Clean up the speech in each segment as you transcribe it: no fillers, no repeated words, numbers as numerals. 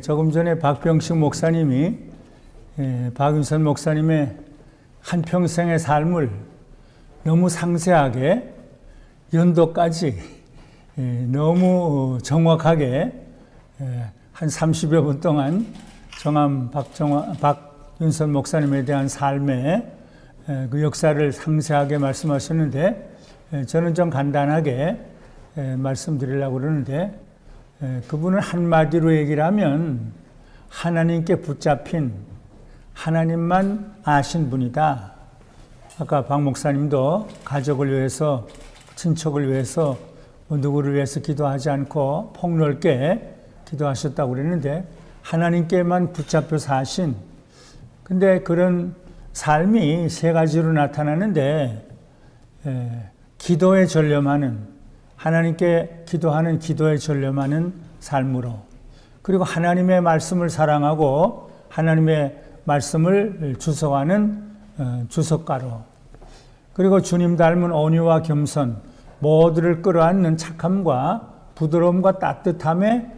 조금 전에 박병식 목사님이 박윤선 목사님의 한평생의 삶을 너무 상세하게 연도까지 너무 정확하게 한 30여 분 동안 박윤선 목사님에 대한 삶의 그 역사를 상세하게 말씀하셨는데, 저는 좀 간단하게 말씀드리려고 그러는데, 그분은 한마디로 얘기를 하면 하나님께 붙잡힌, 하나님만 아신 분이다. 아까 박 목사님도 가족을 위해서, 친척을 위해서, 누구를 위해서 기도하지 않고 폭넓게 기도하셨다고 그랬는데, 하나님께만 붙잡혀 사신, 근데 그런 삶이 세 가지로 나타나는데, 기도에 전념하는, 하나님께 기도하는 기도에 전념하는 삶으로, 그리고 하나님의 말씀을 사랑하고 하나님의 말씀을 주석하는 주석가로, 그리고 주님 닮은 온유와 겸손, 모두를 끌어안는 착함과 부드러움과 따뜻함에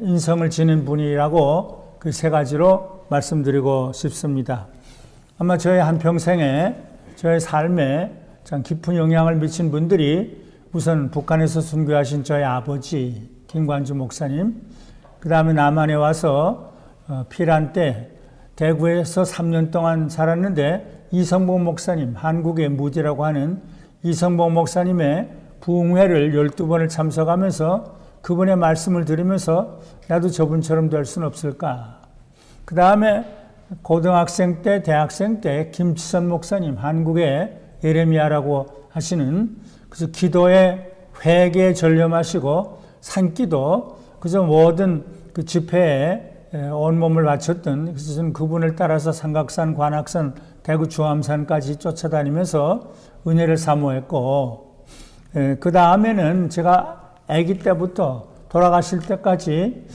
인성을 지닌 분이라고 그 세 가지로 말씀드리고 싶습니다. 아마 저의 한평생에, 저의 삶에 참 깊은 영향을 미친 분들이 우선 북한에서 순교하신 저희 아버지 김관주 목사님, 그 다음에 남한에 와서 피란 때 대구에서 3년 동안 살았는데 이성복 목사님, 한국의 무디라고 하는 이성복 목사님의 부흥회를 12번을 참석하면서 그분의 말씀을 들으면서 나도 저분처럼 될 수는 없을까. 그 다음에 고등학생 때, 대학생 때 김치선 목사님, 한국의 예레미야라고 하시는, 그래서 기도에 회개에 전념하시고 산기도, 그저 모든 그 집회에 온몸을 바쳤던, 그래서 저는 그분을 따라서 삼각산, 관악산, 대구 주암산까지 쫓아다니면서 은혜를 사모했고, 그 다음에는 제가 아기 때부터 돌아가실 때까지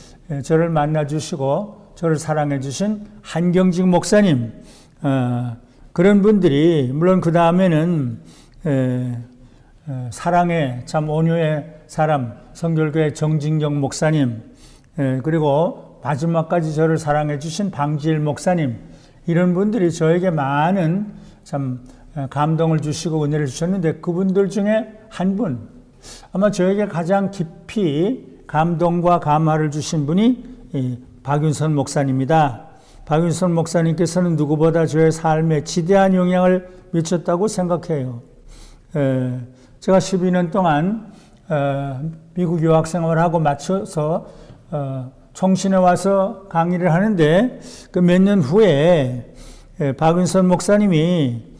저를 만나주시고 저를 사랑해주신 한경직 목사님, 그런 분들이, 물론 그 다음에는 사랑의 참 온유의 사람 성결교회 정진경 목사님, 그리고 마지막까지 저를 사랑해 주신 방지일 목사님, 이런 분들이 저에게 많은 참 감동을 주시고 은혜를 주셨는데, 그분들 중에 한 분, 아마 저에게 가장 깊이 감동과 감화를 주신 분이 박윤선 목사님입니다. 박윤선 목사님께서는 누구보다 저의 삶에 지대한 영향을 미쳤다고 생각해요. 제가 12년 동안 미국 유학 생활을 하고 마쳐서 총신에 와서 강의를 하는데, 그 몇 년 후에 박윤선 목사님이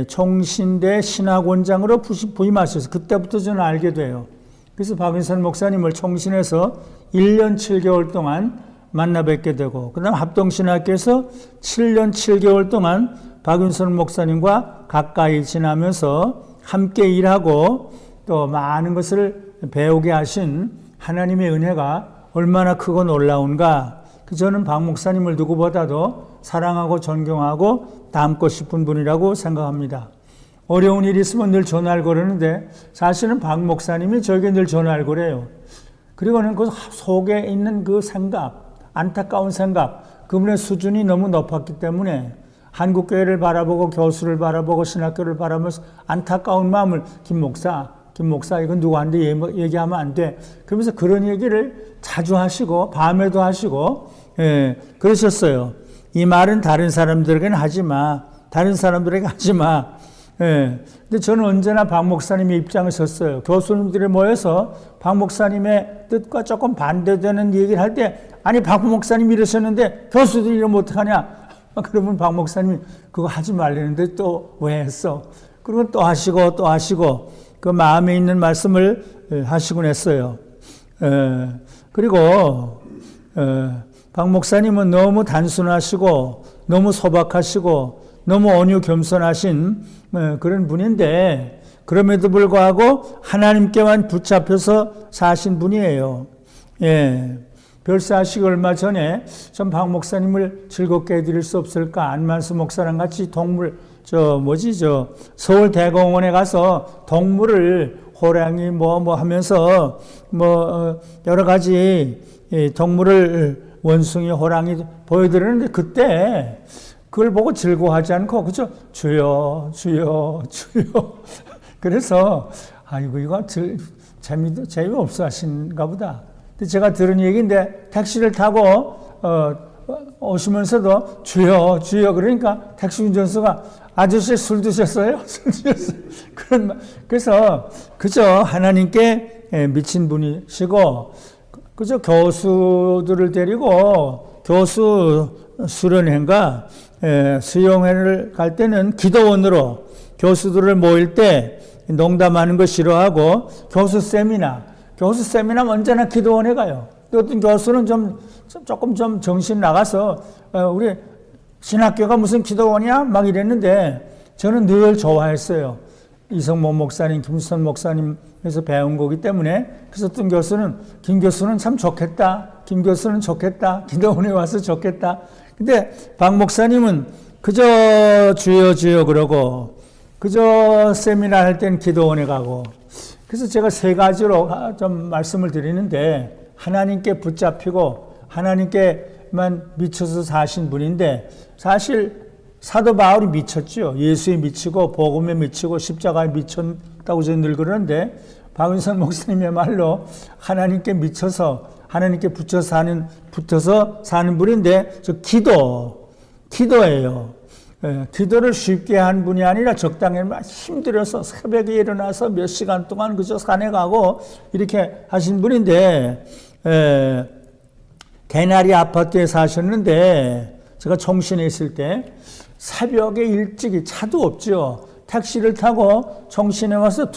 총신대 신학원장으로 부임하셔서 그때부터 저는 알게 돼요. 그래서 박윤선 목사님을 총신에서 1년 7개월 동안 만나 뵙게 되고, 그 다음 합동신학교에서 7년 7개월 동안 박윤선 목사님과 가까이 지나면서 함께 일하고 또 많은 것을 배우게 하신 하나님의 은혜가 얼마나 크고 놀라운가. 저는 박 목사님을 누구보다도 사랑하고 존경하고 닮고 싶은 분이라고 생각합니다. 어려운 일이 있으면 늘 전화를 걸었는데, 사실은 박 목사님이 저에게 늘 전화를 걸어요. 그리고는 그 속에 있는 그 생각, 안타까운 생각, 그분의 수준이 너무 높았기 때문에 한국교회를 바라보고 교수를 바라보고 신학교를 바라보면서 안타까운 마음을, 김 목사 이건 누구한테 얘기하면 안 돼. 그러면서 그런 얘기를 자주 하시고 밤에도 하시고 그러셨어요. 이 말은 다른 사람들에게는 하지 마. 다른 사람들에게 하지 마. 근데 저는 언제나 박 목사님의 입장에 섰어요. 교수님들이 모여서 박 목사님의 뜻과 조금 반대되는 얘기를 할 때, 아니 박 목사님이 이러셨는데 교수들이 이러면 어떡하냐. 그러면 박 목사님이 그거 하지 말라는데 또 왜 했어? 그러면 또 하시고 그 마음에 있는 말씀을 하시곤 했어요. 그리고 박 목사님은 너무 단순하시고 너무 소박하시고 너무 온유 겸손하신 그런 분인데, 그럼에도 불구하고 하나님께만 붙잡혀서 사신 분이에요. 별세하시기 얼마 전에 전 박 목사님을 즐겁게 해드릴 수 없을까? 안만수 목사랑 같이 서울 대공원에 가서 동물을 호랑이 뭐 하면서 여러 가지 동물을 원숭이, 호랑이 보여드리는데 그때 그걸 보고 즐거워하지 않고 그죠? 주여, 주여, 주여. 그래서 아이고 이거 재미없어 하신가 보다. 근데 제가 들은 얘기인데 택시를 타고 오시면서도 주여, 주여 그러니까 택시 운전수가 아저씨 술 드셨어요? 술 드셨어요? 그래서 그저 하나님께 미친 분이시고 그저 교수들을 데리고 교수 수련회인가 수용회를 갈 때는 기도원으로 교수들을 모일 때 농담하는 거 싫어하고 교수 세미나 언제나 기도원에 가요. 어떤 교수는 조금 정신 나가서 우리 신학교가 무슨 기도원이야? 막 이랬는데 저는 늘 좋아했어요. 이성모 목사님, 김수선 목사님에서 배운 거기 때문에 그래서 어떤 교수는 김 교수는 참 좋겠다. 김 교수는 좋겠다. 기도원에 와서 좋겠다. 근데 박 목사님은 그저 주여 주여 그러고 그저 세미나 할 땐 기도원에 가고 그래서 제가 세 가지로 좀 말씀을 드리는데 하나님께 붙잡히고 하나님께만 미쳐서 사신 분인데 사실 사도 바울이 미쳤죠. 예수에 미치고 복음에 미치고 십자가에 미쳤다고 저는 늘 그러는데 박은선 목사님의 말로 하나님께 미쳐서 하나님께 붙어서 사는 분인데 저 기도예요. 기도를 쉽게 한 분이 아니라 적당히 힘들어서 새벽에 일어나서 몇 시간 동안 그저 산에 가고 이렇게 하신 분인데 개나리 아파트에 사셨는데 제가 청신에 있을 때 새벽에 일찍이 차도 없죠. 택시를 타고 청신에 와서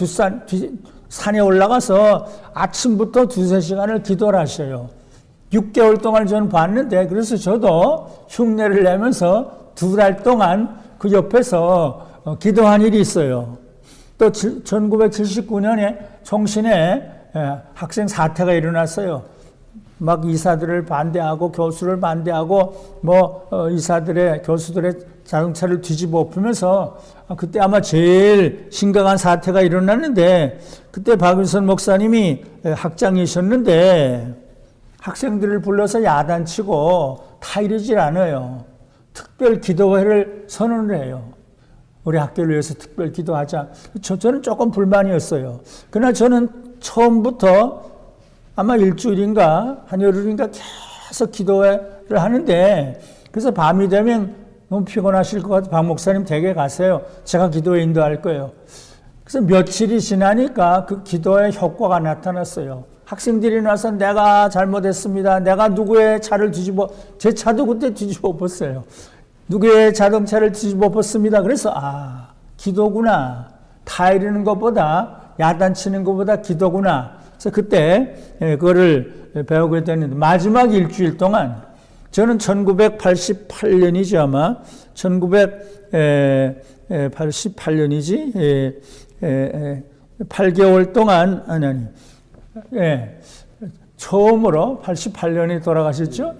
산에 올라가서 아침부터 2-3시간을 기도를 하셔요. 6개월 동안 저는 봤는데 그래서 저도 흉내를 내면서 2달 동안 그 옆에서 기도한 일이 있어요. 또 1979년에 청신에 학생 사태가 일어났어요. 막 이사들을 반대하고 교수를 반대하고 이사들의 교수들의 자동차를 뒤집어 엎으면서 그때 아마 제일 심각한 사태가 일어났는데 그때 박은선 목사님이 학장이셨는데 학생들을 불러서 야단치고 타이르질 않아요. 특별 기도회를 선언을 해요. 우리 학교를 위해서 특별 기도하자. 저는 조금 불만이었어요. 그러나 저는 처음부터 아마 일주일인가 한여름인가 계속 기도회를 하는데 그래서 밤이 되면 너무 피곤하실 것 같아요. 박 목사님 댁에 가세요. 제가 기도회 인도할 거예요. 그래서 며칠이 지나니까 그 기도의 효과가 나타났어요. 학생들이 나서 내가 잘못했습니다. 내가 누구의 차를 제 차도 그때 뒤집어 엎었어요. 누구의 자동차를 뒤집어 엎었습니다. 그래서 기도구나. 타이르는 것보다 야단치는 것보다 기도구나. 그래서 그때 그거를 배우게 됐는데 마지막 일주일 동안 저는 1988년이죠 아마 1988년이지 8개월 동안 처음으로 88년에 돌아가셨죠.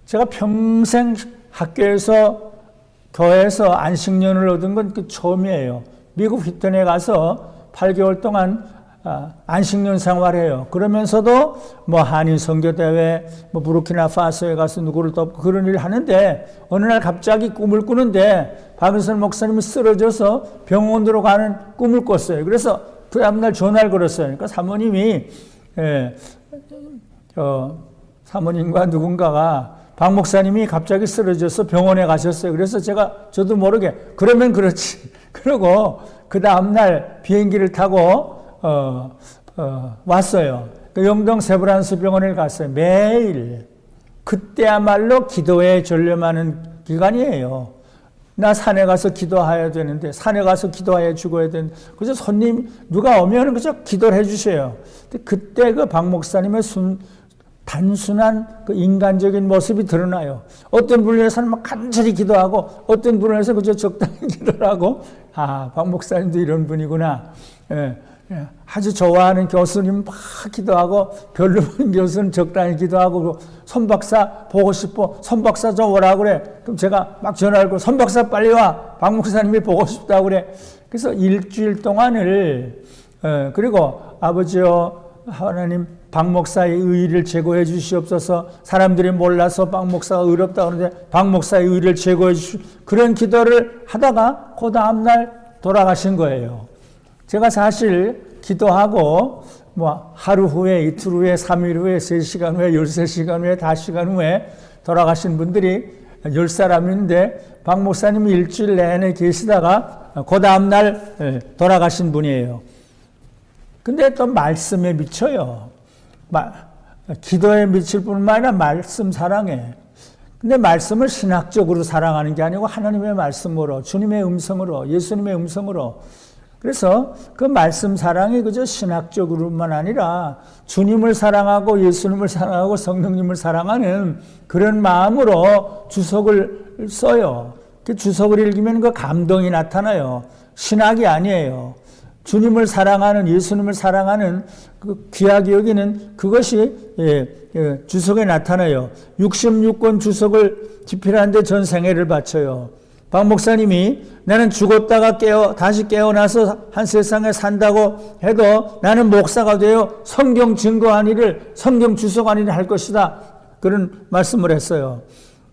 제가 평생 학교에서 교회에서 안식년을 얻은 건 그 처음이에요. 미국 휘턴에 가서 8개월 동안 안식년 생활해요. 그러면서도 한인 선교대회, 부르키나파소에 가서 누구를 돕고 그런 일을 하는데 어느 날 갑자기 꿈을 꾸는데 박은선 목사님이 쓰러져서 병원으로 가는 꿈을 꿨어요. 그래서 그 다음날 전화를 걸었어요. 그러니까 사모님이 사모님과 누군가가 박 목사님이 갑자기 쓰러져서 병원에 가셨어요. 그래서 저도 모르게 그러면 그렇지. 그러고 그 다음날 비행기를 타고 왔어요. 영동 세브란스 병원을 갔어요. 매일. 그때야말로 기도에 전념하는 기간이에요. 나 산에 가서 기도해야 되는데, 산에 가서 기도해 죽어야 되는데, 그래서 손님, 누가 오면 그저 기도를 해 주세요. 근데 그때 그 박 목사님의 단순한 그 인간적인 모습이 드러나요. 어떤 분을 위해서는 막 간절히 기도하고, 어떤 분을 위해서 그저 적당히 기도를 하고, 박 목사님도 이런 분이구나. 아주 좋아하는 교수님 막 기도하고 별로 본 교수는 적당히 기도하고 손 박사 보고 싶어. 손 박사 좀 오라 그래. 그럼 제가 막 전화를 걸고 손 박사 빨리 와. 박 목사님이 보고 싶다고 그래. 그래서 일주일 동안을 그리고 아버지여 하나님 박 목사의 의의를 제거해 주시옵소서. 사람들이 몰라서 박 목사가 의롭다 그러는데 박 목사의 의의를 제거해 그런 기도를 하다가 그 다음날 돌아가신 거예요. 제가 사실 기도하고 뭐 하루 후에, 이틀 후에, 3일 후에, 3시간 후에, 13시간 후에, 5시간 후에 돌아가신 분들이 10사람인데 박 목사님이 일주일 내내 계시다가 그 다음날 돌아가신 분이에요. 근데 또 말씀에 미쳐요. 기도에 미칠 뿐만 아니라 말씀 사랑해. 근데 말씀을 신학적으로 사랑하는 게 아니고 하나님의 말씀으로, 주님의 음성으로, 예수님의 음성으로. 그래서 그 말씀 사랑이 그저 신학적으로만 아니라 주님을 사랑하고 예수님을 사랑하고 성령님을 사랑하는 그런 마음으로 주석을 써요. 그 주석을 읽으면 그 감동이 나타나요. 신학이 아니에요. 주님을 사랑하는, 예수님을 사랑하는 그 귀하게 여기는 그것이 주석에 나타나요. 66권 주석을 집필하는데 전 생애를 바쳐요. 박 목사님이 나는 죽었다가 다시 깨어나서 한 세상에 산다고 해도 나는 목사가 되어 성경 증거한 일을, 성경 주석한 일을 할 것이다. 그런 말씀을 했어요.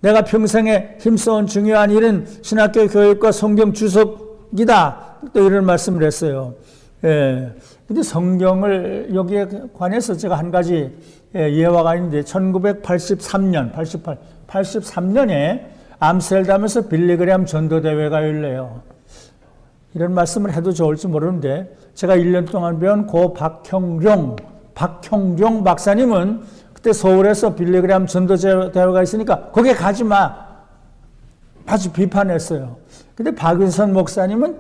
내가 평생에 힘써온 중요한 일은 신학교 교육과 성경 주석이다. 또 이런 말씀을 했어요. 근데 성경을 여기에 관해서 제가 한 가지 예화가 있는데 1983년, 83년에 암스테르담에서 빌리그레암 전도대회가 열려요. 이런 말씀을 해도 좋을지 모르는데 제가 1년 동안 배운 고 박형룡 박사님은 그때 서울에서 빌리그레암 전도대회가 있으니까 거기에 가지 마. 아주 비판했어요. 근데 박윤선 목사님은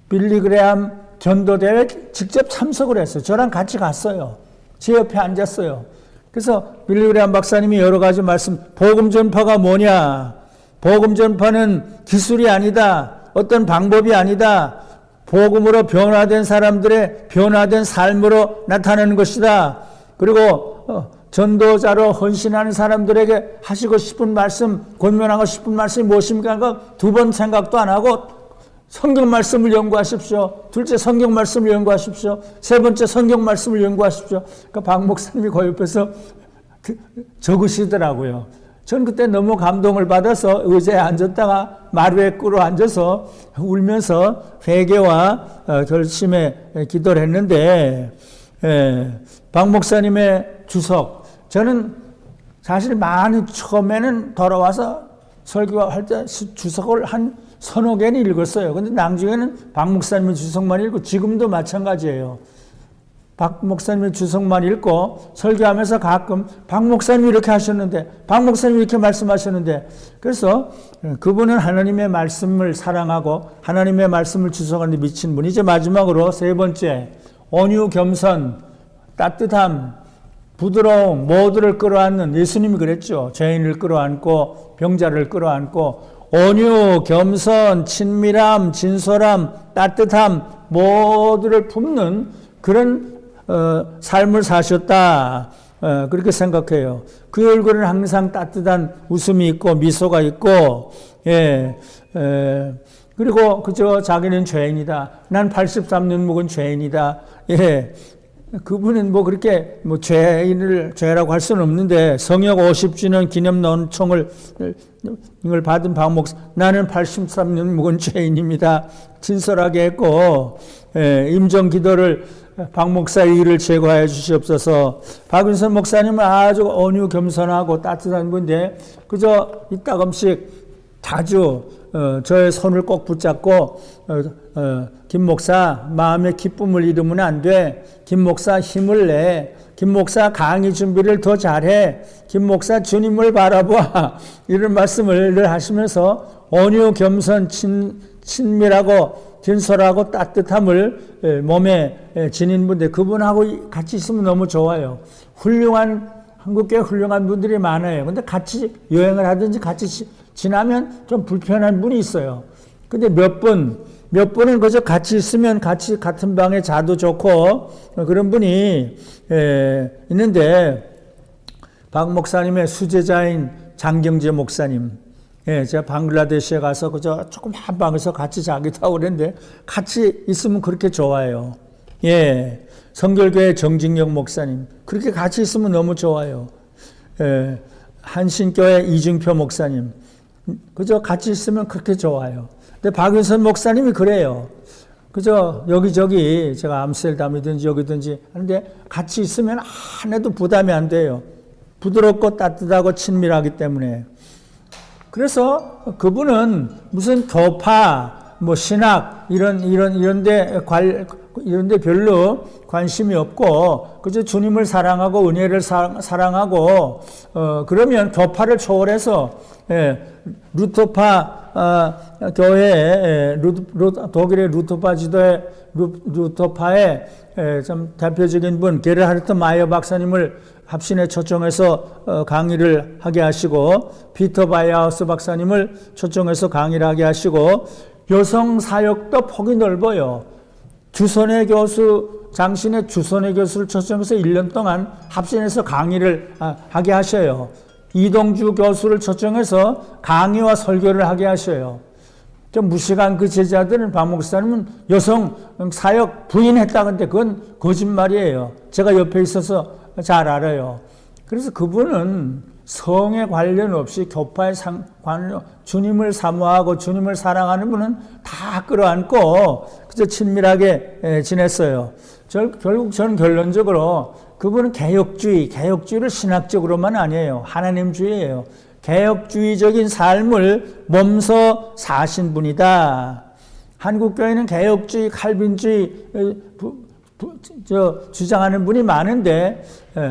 빌리그레암 전도대회 직접 참석을 했어요. 저랑 같이 갔어요. 제 옆에 앉았어요. 그래서 빌리그레암 박사님이 여러 가지 말씀, 복음 전파가 뭐냐? 복음 전파는 기술이 아니다. 어떤 방법이 아니다. 복음으로 변화된 사람들의 변화된 삶으로 나타나는 것이다. 그리고 전도자로 헌신하는 사람들에게 하시고 싶은 말씀, 권면하고 싶은 말씀이 무엇입니까? 두 번 생각도 안 하고 성경 말씀을 연구하십시오. 둘째 성경 말씀을 연구하십시오. 세 번째 성경 말씀을 연구하십시오. 그러니까 박 목사님이 그 옆에서 적으시더라고요. 전 그때 너무 감동을 받아서 의자에 앉았다가 마루에 꿇어 앉아서 울면서 회개와 결심에 기도를 했는데 박 목사님의 주석, 저는 사실 많이 처음에는 돌아와서 설교할 때 주석을 한 서너 개는 읽었어요. 근데 나중에는 박 목사님의 주석만 읽고 지금도 마찬가지예요. 박 목사님의 주석만 읽고 설교하면서 가끔 박 목사님이 이렇게 하셨는데, 박 목사님이 이렇게 말씀하셨는데, 그래서 그분은 하나님의 말씀을 사랑하고 하나님의 말씀을 주석하는 데 미친 분. 이제 마지막으로 세 번째, 온유, 겸손, 따뜻함, 부드러움, 모두를 끌어안는, 예수님이 그랬죠. 죄인을 끌어안고 병자를 끌어안고 온유, 겸손, 친밀함, 진솔함, 따뜻함 모두를 품는 그런 삶을 사셨다. 그렇게 생각해요. 그 얼굴은 항상 따뜻한 웃음이 있고 미소가 있고, 그리고 그저 자기는 죄인이다. 난 83년 묵은 죄인이다. 그분은 뭐 그렇게 뭐 죄라고 할 수는 없는데 성역 50주년 기념 논총을 받은 박 목사, 나는 83년 묵은 죄인입니다. 진솔하게 했고, 임종 기도를 박 목사의 일을 제거하여 주시옵소서. 박윤선 목사님은 아주 온유 겸손하고 따뜻한 분인데 그저 이따금씩 자주 저의 손을 꼭 붙잡고 김 목사 마음의 기쁨을 잃으면 안 돼. 김 목사 힘을 내. 김 목사 강의 준비를 더 잘해. 김 목사 주님을 바라보아. 이런 말씀을 늘 하시면서 온유 겸손 친밀하고 진솔하고 따뜻함을 몸에 지닌 분인데 그분하고 같이 있으면 너무 좋아요. 한국교회 훌륭한 분들이 많아요. 근데 같이 여행을 하든지 같이 지나면 좀 불편한 분이 있어요. 근데 몇 분은 그저 같이 있으면 같이 같은 방에 자도 좋고 그런 분이 있는데 박 목사님의 수제자인 장경재 목사님, 예, 제가 방글라데시에 가서 그저 조금 한 방에서 같이 자기도 하고 그랬는데 같이 있으면 그렇게 좋아요. 예, 성결교회 정진경 목사님 그렇게 같이 있으면 너무 좋아요. 예, 한신교회 이중표 목사님 그저 같이 있으면 그렇게 좋아요. 근데 박윤선 목사님이 그래요. 그저 여기저기 제가 암스테르담이든지 여기든지 하는데 같이 있으면 하나도 부담이 안 돼요. 부드럽고 따뜻하고 친밀하기 때문에. 그래서 그분은 무슨 교파, 뭐 신학 이런데 별로 관심이 없고 그저 주님을 사랑하고 은혜를 사랑하고 그러면 교파를 초월해서 루터파 교회 독일의 루터파 지도의 루터파의 좀 대표적인 분 게르하르트 마이어 박사님을 합신에 초청해서 강의를 하게 하시고 피터 바이하우스 박사님을 초청해서 강의를 하게 하시고 여성 사역도 폭이 넓어요. 주선의 교수 장신의 주선의 교수를 초청해서 1년 동안 합신해서 강의를 하게 하셔요. 이동주 교수를 초청해서 강의와 설교를 하게 하셔요. 좀 무식한 그 제자들은 박 목사님은 여성 사역 부인했다. 근데 그건 거짓말이에요. 제가 옆에 있어서 잘 알아요. 그래서 그분은 성에 관련 없이 교파에 관련 주님을 사모하고 주님을 사랑하는 분은 다 끌어안고 그저 친밀하게 지냈어요. 결국 저는 결론적으로 그분은 개혁주의를 신학적으로만 아니에요. 하나님주의예요. 개혁주의적인 삶을 몸소 사신 분이다. 한국교회는 개혁주의, 칼빈주의 주장하는 분이 많은데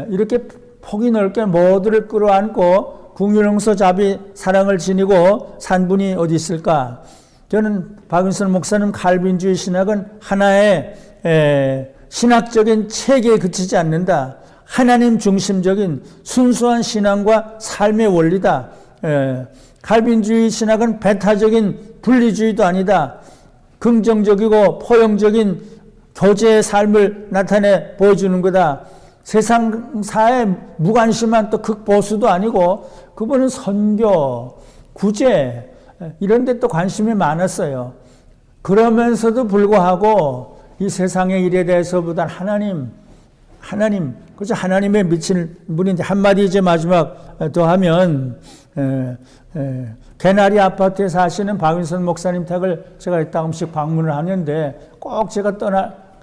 이렇게 폭이 넓게 모두를 끌어안고 국률용서 자비 사랑을 지니고 산 분이 어디 있을까? 저는 박윤선 목사님 칼빈주의 신학은 하나의 신학적인 체계에 그치지 않는다. 하나님 중심적인 순수한 신앙과 삶의 원리다. 칼빈주의 신학은 배타적인 분리주의도 아니다. 긍정적이고 포용적인 교제의 삶을 나타내 보여주는 거다. 세상사에 무관심한 또 극보수도 아니고 그분은 선교, 구제 이런 데 또 관심이 많았어요. 그러면서도 불구하고 이 세상의 일에 대해서보다 하나님 그래서 하나님에 미친 분인데 한마디 이제 마지막 더 하면 개나리 아파트에 사시는 박윤선 목사님 댁을 제가 가끔씩 방문을 하는데 꼭 제가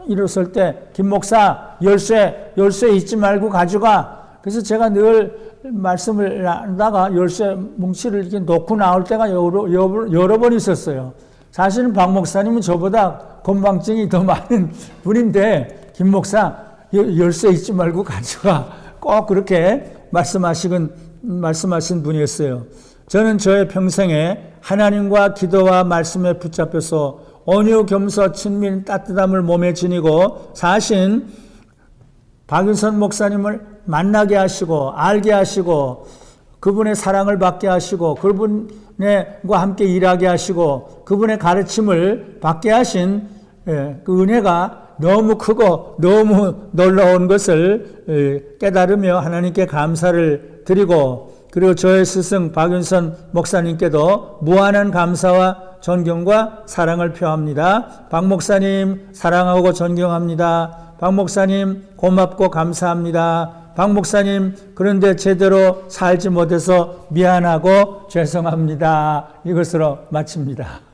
일었을 때 김 목사 열쇠 잊지 말고 가져가. 그래서 제가 늘 말씀을 하다가 열쇠 뭉치를 이렇게 놓고 나올 때가 여러 번 있었어요. 사실은 박 목사님은 저보다 건방증이 더 많은 분인데 김 목사 열쇠 잊지 말고 가져가. 꼭 그렇게 말씀하신 분이었어요. 저는 저의 평생에 하나님과 기도와 말씀에 붙잡혀서 온유, 겸서, 친밀, 따뜻함을 몸에 지니고 사신 박윤선 목사님을 만나게 하시고 알게 하시고 그분의 사랑을 받게 하시고 그분과 함께 일하게 하시고 그분의 가르침을 받게 하신 그 은혜가 너무 크고 너무 놀라운 것을 깨달으며 하나님께 감사를 드리고 그리고 저의 스승 박윤선 목사님께도 무한한 감사와 존경과 사랑을 표합니다. 박 목사님 사랑하고 존경합니다. 박 목사님 고맙고 감사합니다. 박 목사님 그런데 제대로 살지 못해서 미안하고 죄송합니다. 이것으로 마칩니다.